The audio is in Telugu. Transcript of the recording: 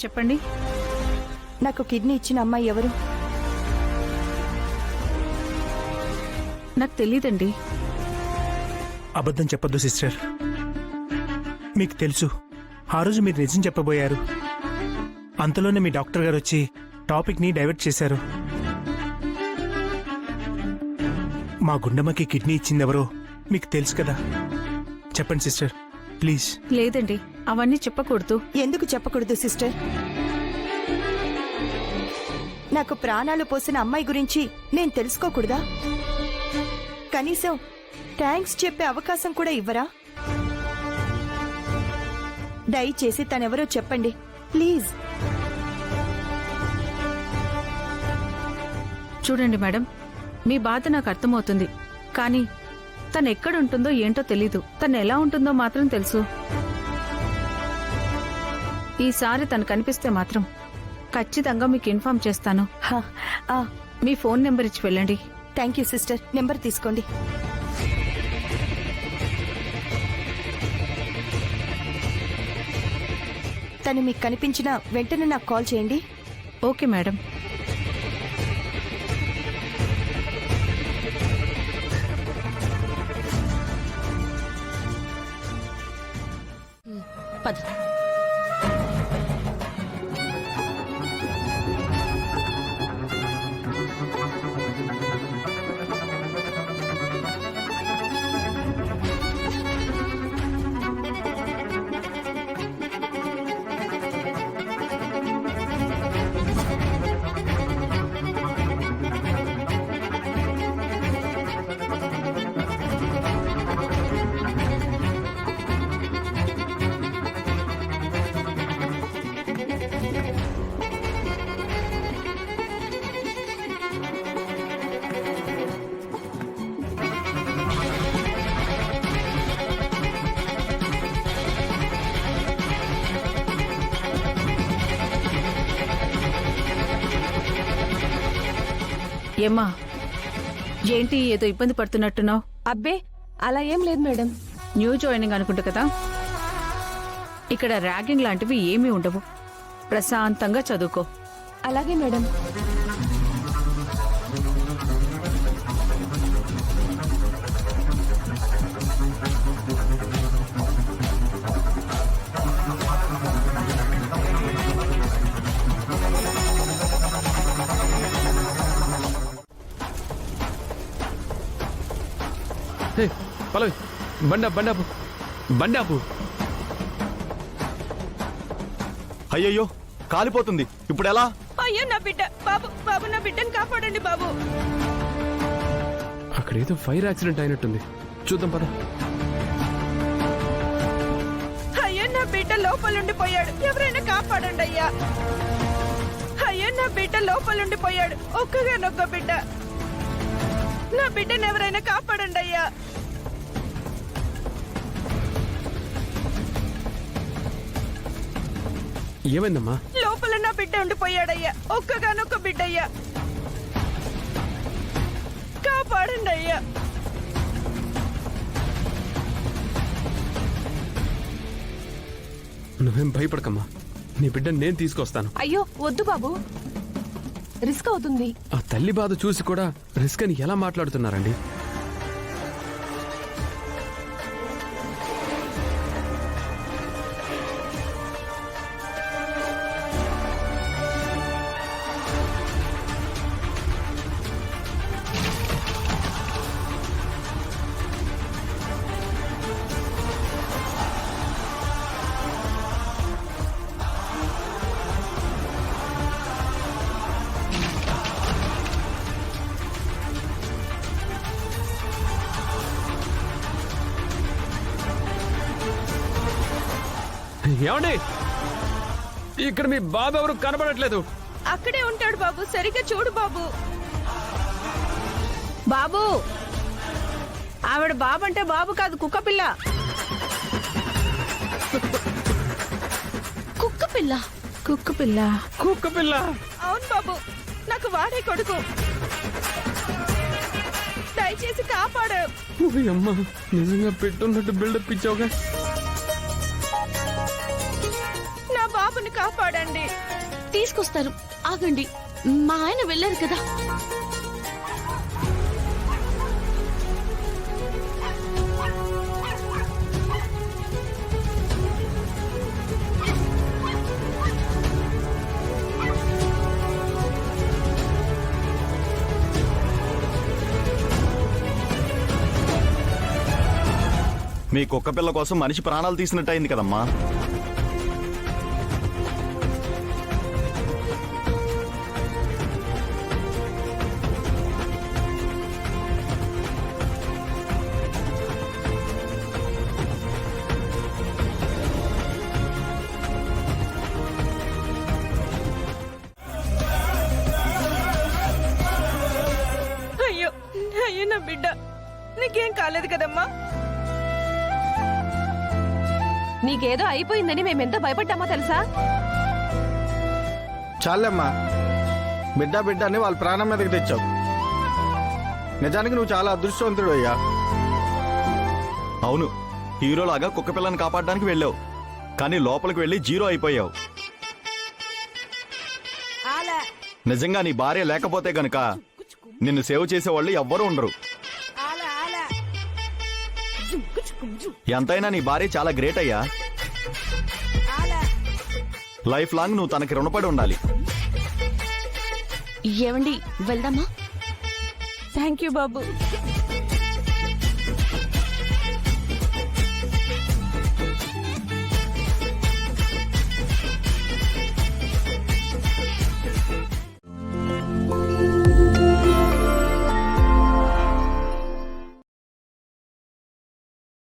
చెప్పండి. నాకు కిడ్నీ ఇచ్చిన అమ్మాయి ఎవరు? నాకు తెలీదండి. అబద్ధం చెప్పొద్దు సిస్టర్. మీకు తెలుసు, ఆ రోజు మీరు నిజం చెప్పబోయారు. అంతలోనే మీ డాక్టర్ గారు వచ్చి టాపిక్ని డైవర్ట్ చేశారు. మా గుండమ్మకి కిడ్నీ ఇచ్చిందెవరో మీకు తెలుసు కదా. చెప్పండి సిస్టర్ ప్లీజ్. లేదండి, అవన్నీ చెప్పకూడదు. ఎందుకు చెప్పకూడదు సిస్టర్? నాకు ప్రాణాలు పోసిన అమ్మాయి గురించి నేను తెలుసుకోకూడదా? కనీసం థ్యాంక్స్ చెప్పే అవకాశం కూడా ఇవ్వరా? దయచేసి తనెవరో చెప్పండి ప్లీజ్. చూడండి మేడం, మీ బాధ నాకు అర్థమవుతుంది. కానీ తను ఎక్కడుంటుందో ఏంటో తెలీదు. తను ఎలా ఉంటుందో మాత్రం తెలుసు. ఈసారి తను కనిపిస్తే మాత్రం ఖచ్చితంగా మీకు ఇన్ఫార్మ్ చేస్తాను. మీ ఫోన్ నెంబర్ ఇచ్చి వెళ్ళండి. Thank you sister. నెంబర్ తీసుకోండి. తను మీకు కనిపించిన వెంటనే నాకు కాల్ చేయండి. Okay madam. పద. ఏమ్మా, ఏంటి ఏదో ఇబ్బంది పడుతున్నట్టున్నావు? అబ్బే అలా ఏం లేదు మేడం. న్యూ జాయినింగ్ అనుకుంటా కదా. ఇక్కడ ర్యాగింగ్ లాంటివి ఏమీ ఉండవు. ప్రశాంతంగా చదువుకో. అలాగే మేడం. పల్లవి, బండాపు బండాపు. అయ్యయ్యో, కాలిపోతుంది. ఇప్పుడు ఎలా? అయ్యో నా బిడ్డ, బాబు బాబు నా బిడ్డను కాపాడండి బాబు. అక్కడ ఏదో ఫైర్ యాక్సిడెంట్ అయినట్టుంది, చూద్దాం పద. అయ్యో నా బిడ్డ లోపలుండిపోయాడు, ఎవరైనా కాపాడండి అయ్యా. అయ్యో నా బిడ్డ లోపలుండిపోయాడు, ఒక్కగానొక్క బిడ్డ. నా బిడ్డను ఎవరైనా కాపాడండి అయ్యా. ఏమైందమ్మా? లోపల నా బిడ్డ ఉండిపోయాడయ్యా, ఒక్కగానొక్క బిడ్డయ్యా. కాపాడండి అయ్యా. నువ్వేం భయపడకమ్మా, నీ బిడ్డను నేను తీసుకొస్తాను. అయ్యో వద్దు బాబు, రిస్క్ అవుతుంది. ఆ తల్లి బాధ చూసి కూడా రిస్క్ అని ఎలా మాట్లాడుతున్నారండి? ఏమండి, ఇక్కడ మీ బాబు ఎవరు కనబడట్లేదు. అక్కడే ఉంటాడు బాబు, సరిగ్గా చూడు బాబు. బాబు, ఆవిడ బాబు అంటే బాబు కాదు, కుక్క పిల్ల. కుక్క పిల్ల? కుక్క పిల్ల? కుక్క పిల్ల? అవును బాబు, నాకు వాడే కొడుకు. దయచేసి కాపాడు. అమ్మా, నిజంగా పెట్టున్నట్టు బిల్డప్ ఇచ్చావుగా. నా బాబు బాబుని కాపాడండి. తీసుకొస్తారు, ఆగండి. మా ఆయన వెళ్ళారు కదా. మీ కుక్క పిల్ల కోసం మనిషి ప్రాణాలు తీసినట్టు అయింది కదమ్మా. అయ్యో అయ్యో నా బిడ్డ, నీకేం కాలేదు కదమ్మా? నీకేదో అయిపోయిందని మేమెంత భయపడ్డామో తెలుసా? చాలమ్మా, బిడ్డ బిడ్డ అని వాళ్ళ ప్రాణం మీదకి తెచ్చావు. నిజానికి నువ్వు చాలా అదృష్టవంతుడు అయ్యా. అవును, హీరోలాగా కుక్క పిల్లని కాపాడడానికి వెళ్ళావు, కానీ లోపలికి వెళ్ళి జీరో అయిపోయావు. నిజంగా నీ భార్య లేకపోతే గనుక నిన్ను సేవ్ చేసేవాళ్ళు ఎవ్వరూ ఉండరు. ఎంతైనా నీ భార్య చాలా గ్రేట్ అయ్యా. లైఫ్ లాంగ్ నువ్వు తనకి రుణపడి ఉండాలి. ఏవండి, వెళ్దామా? Thank you Babu.